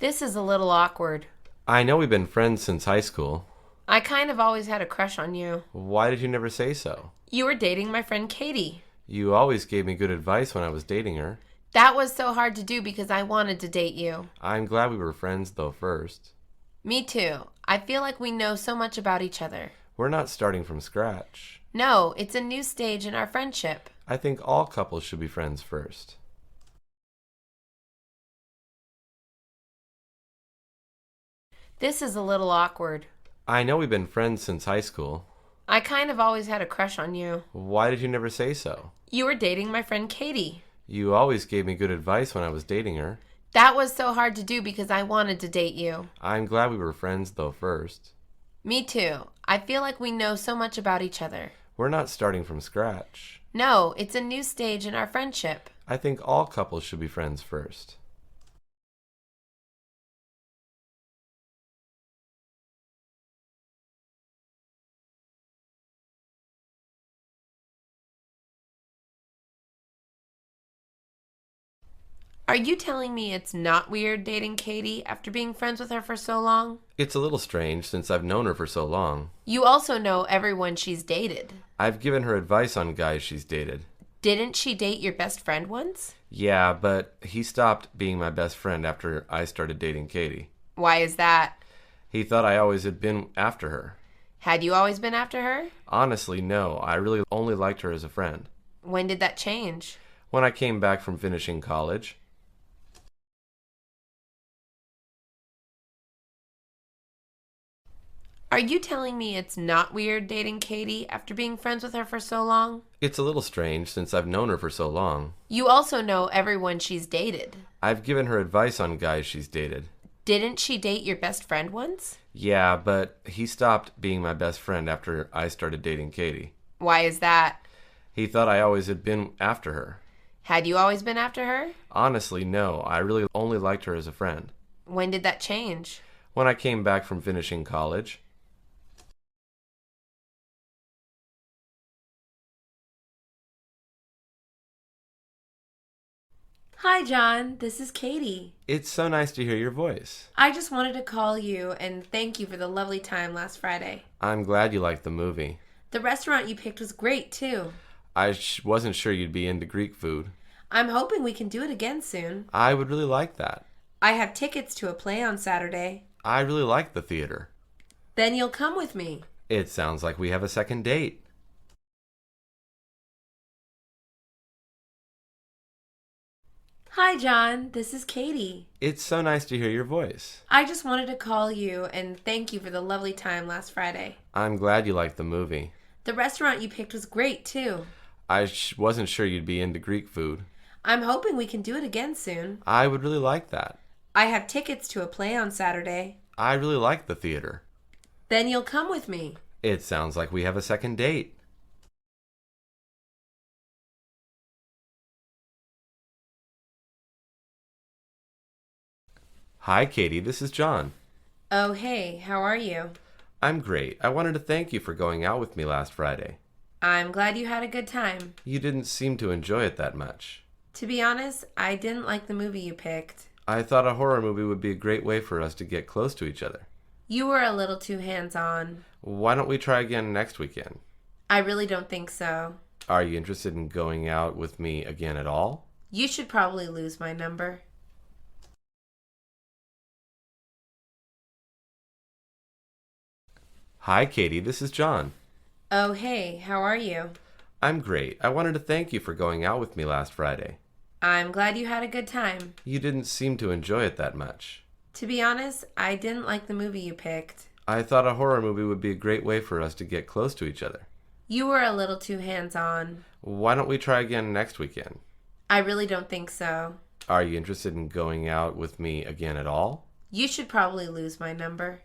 This is a little awkward. I know we've been friends since high school. I kind of always had a crush on you. Why did you never say so? You were dating my friend Katie. You always gave me good advice when I was dating her. That was so hard to do because I wanted to date you. I'm glad we were friends, though, first. Me too. I feel like we know so much about each other. We're not starting from scratch. No, it's a new stage in our friendship. I think all couples should be friends first. This is a little awkward. I know we've been friends since high school. I kind of always had a crush on you. Why did you never say so? You were dating my friend Katie. You always gave me good advice when I was dating her. That was so hard to do because I wanted to date you. I'm glad we were friends, though, first. Me too. I feel like we know so much about each other. We're not starting from scratch. No, it's a new stage in our friendship. I think all couples should be friends first. Are you telling me it's not weird dating Katie after being friends with her for so long? It's a little strange since I've known her for so long. You also know everyone she's dated. I've given her advice on guys she's dated. Didn't she date your best friend once? Yeah, but he stopped being my best friend after I started dating Katie. Why is that? He thought I always had been after her. Had you always been after her? Honestly, no. I really only liked her as a friend. When did that change? When I came back from finishing college. Are you telling me it's not weird dating Katie after being friends with her for so long? It's a little strange since I've known her for so long. You also know everyone she's dated. I've given her advice on guys she's dated. Didn't she date your best friend once? Yeah, but he stopped being my best friend after I started dating Katie. Why is that? He thought I always had been after her. Had you always been after her? Honestly, no. I really only liked her as a friend. When did that change? When I came back from finishing college. Hi, John. This is Katie. It's so nice to hear your voice. I just wanted to call you and thank you for the lovely time last Friday. I'm glad you liked the movie. The restaurant you picked was great, too. I wasn't sure you'd be into Greek food. I'm hoping we can do it again soon. I would really like that. I have tickets to a play on Saturday. I really like the theater. Then you'll come with me. It sounds like we have a second date. Hi, John. This is Katie. It's so nice to hear your voice. I just wanted to call you and thank you for the lovely time last Friday. I'm glad you liked the movie. The restaurant you picked was great, too. I wasn't sure you'd be into Greek food. I'm hoping we can do it again soon. I would really like that. I have tickets to a play on Saturday. I really like the theater. Then you'll come with me. It sounds like we have a second date. Hi, Katie. This is John. Oh, hey. How are you? I'm great. I wanted to thank you for going out with me last Friday. I'm glad you had a good time. You didn't seem to enjoy it that much. To be honest, I didn't like the movie you picked. I thought a horror movie would be a great way for us to get close to each other. You were a little too hands-on. Why don't we try again next weekend? I really don't think so. Are you interested in going out with me again at all? You should probably lose my number. Hi, Katie. This is John. Oh, hey. How are you? I'm great. I wanted to thank you for going out with me last Friday. I'm glad you had a good time. You didn't seem to enjoy it that much. To be honest, I didn't like the movie you picked. I thought a horror movie would be a great way for us to get close to each other. You were a little too hands-on. Why don't we try again next weekend? I really don't think so. Are you interested in going out with me again at all? You should probably lose my number.